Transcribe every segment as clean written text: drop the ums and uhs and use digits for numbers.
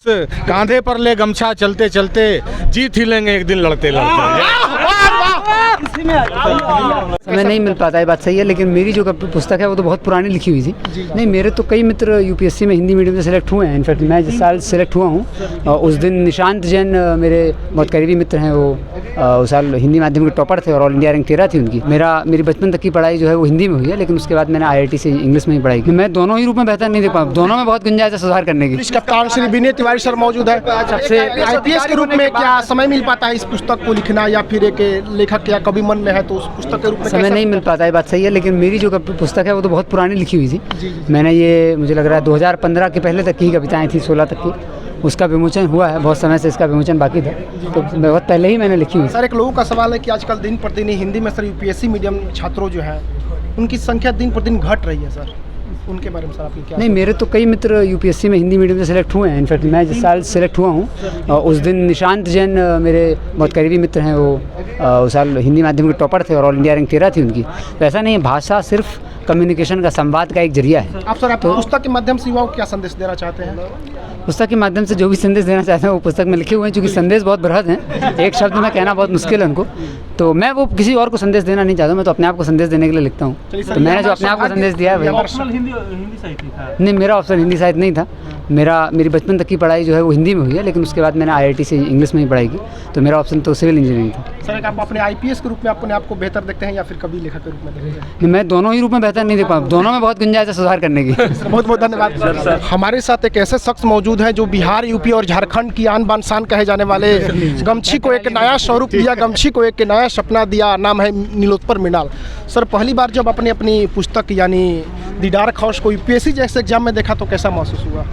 कांधे पर ले गमछा चलते चलते जीत ही लेंगे एक दिन लड़ते लड़ते। समय नहीं मिल पाता है, बात सही है, लेकिन मेरी जो पुस्तक है वो तो बहुत पुरानी लिखी हुई थी। नहीं, मेरे तो कई मित्र यूपीएससी में हिंदी मीडियम से सेलेक्ट हुए हैं। इनफैक्ट मैं जिस साल सेलेक्ट हुआ हूँ उस दिन निशांत जैन मेरे बहुत करीबी मित्र हैं, वो उस साल हिंदी माध्यम के टॉपर थे और ऑल इंडिया रैंक 13 थी उनकी। मेरी बचपन तक की पढ़ाई जो है वो हिंदी में हुई है, लेकिन उसके बाद मैंने IIT से इंग्लिश में ही पढ़ाई की। मैं दोनों ही रूप में बेहतर नहीं देख पाऊँ, दोनों में बहुत गुंजाइश है सुधार करने की। कप्तान श्री विनय तिवारी सर मौजूद है। सबसे IPS के रूप में क्या समय मिल पाता है इस पुस्तक को लिखना, या फिर एक लेखक या कवि मन में है तो उस पुस्तक के रूप में समय नहीं मिल पाता है, बात सही है, लेकिन मेरी जो पुस्तक है वो तो बहुत पुरानी लिखी हुई थी। मैंने ये मुझे लग रहा है 2015 के पहले तक की कविताएं थी, 16 तक की। उसका विमोचन हुआ है, बहुत समय से इसका विमोचन बाकी था, तो बहुत पहले ही मैंने लिखी हुई। सर, एक लोगों का सवाल है कि आजकल दिन प्रतिदिन हिंदी में सर UPSC मीडियम छात्रों जो है उनकी संख्या दिन प्रतिदिन घट रही है सर, उनके बारे में सर आपकी क्या? नहीं, मेरे तो कई मित्र यूपीएससी में हिंदी मीडियम से सेलेक्ट हुए हैं। इनफैक्ट मैं जिस साल सेलेक्ट हुआ हूँ उस दिन निशांत जैन मेरे बहुत करीबी मित्र हैं, वो उस साल हिंदी माध्यम के टॉपर थे और ऑल इंडिया रैंक 13 थी उनकी। तो ऐसा नहीं है, भाषा सिर्फ कम्युनिकेशन का, संवाद का एक जरिया है। आप सर आपकी पुस्तक के माध्यम से युवाओं को क्या संदेश देना चाहते हैं? पुस्तक के माध्यम से जो भी संदेश देना चाहते हैं वो पुस्तक में लिखे हुए हैं, चूँकि संदेश बहुत बृहद हैं, एक शब्द में कहना बहुत मुश्किल है उनको, तो मैं वो किसी और को संदेश देना नहीं चाहता, मैं तो अपने आप को संदेश देने के लिए लिखता हूँ। तो मैंने जो अपने आप को संदेश दिया है वही। नहीं, मेरा ऑप्शन हिंदी साहित्य नहीं था। मेरी बचपन तक की पढ़ाई जो है वो हिंदी में हुई है, लेकिन उसके बाद मैंने IIT से इंग्लिश में ही पढ़ाई की, तो मेरा ऑप्शन तो सिविल इंजीनियरिंग था। सर, एक आप अपने IPS के रूप में अपने आप को बेहतर देखते हैं या फिर कवि लेखक के रूप में देखते हैं? मैं दोनों ही रूप में बेहतर नहीं देख पाऊँ, दोनों में बहुत गुंजाइश है सुधार करने की। बहुत बहुत धन्यवाद सर। हमारे साथ एक ऐसे शख्स मौजूद हैं जो बिहार, यूपी और झारखंड की आन बान शान कहे जाने वाले, गमछी को एक नया स्वरूप दिया, गमछी को एक नया सपना दिया, नाम है नीलोत्पल मृणाल। सर, पहली बार जब आपने अपनी पुस्तक यानी द डार्क हॉर्स को UPSC जैसे एग्जाम में देखा तो कैसा महसूस हुआ?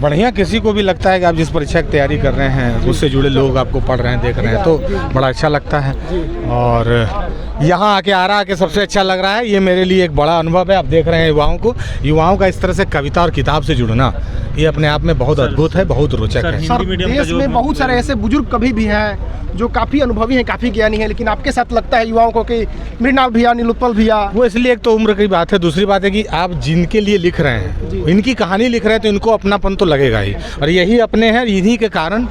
बढ़िया, किसी को भी लगता है कि आप जिस परीक्षा की तैयारी कर रहे हैं उससे जुड़े लोग आपको पढ़ रहे हैं, देख रहे हैं, तो बड़ा अच्छा लगता है। और यहाँ आके आरा के सबसे अच्छा लग रहा है, ये मेरे लिए एक बड़ा अनुभव है। आप देख रहे हैं युवाओं का इस तरह से कविता और किताब से जुड़ना, ये अपने आप में बहुत अद्भुत है, बहुत रोचक है। सर, देश में बहुत सारे ऐसे बुजुर्ग कवि भी हैं जो काफ़ी अनुभवी हैं, काफ़ी ज्ञानी हैं, लेकिन आपके साथ लगता है युवाओं को कि मृणाल भैया, नीलोत्पल भैया, वो इसलिए एक तो उम्र की बात है, दूसरी बात है कि आप जिनके लिए लिख रहे हैं, इनकी कहानी लिख रहे हैं, तो इनको अपनापन तो लगेगा ही, और यही अपने हैं। इन्हीं के कारण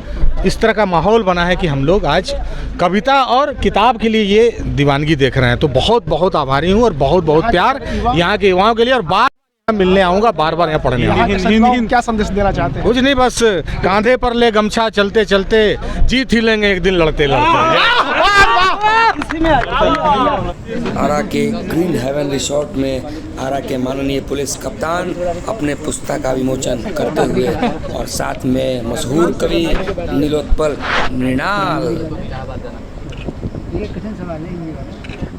इस तरह का माहौल बना है कि हम लोग आज कविता और किताब के लिए ये दीवानगी देख रहे हैं। तो बहुत बहुत आभारी हूँ और बहुत बहुत प्यार यहाँ के युवाओं के लिए, और बार मिलने आऊँगा, बार बार यहाँ पढ़ने आऊँगा। क्या संदेश देना चाहते हैं? कुछ नहीं, बस कांधे पर ले गमछा चलते चलते जीत ही लेंगे एक दिन लड़ते लड़ते। आरा के ग्रीन हेवन रिसोर्ट में आरा के माननीय पुलिस कप्तान अपने पुस्तक का विमोचन करते हुए, और साथ में मशहूर कवि नीलोत्पल मृणाल।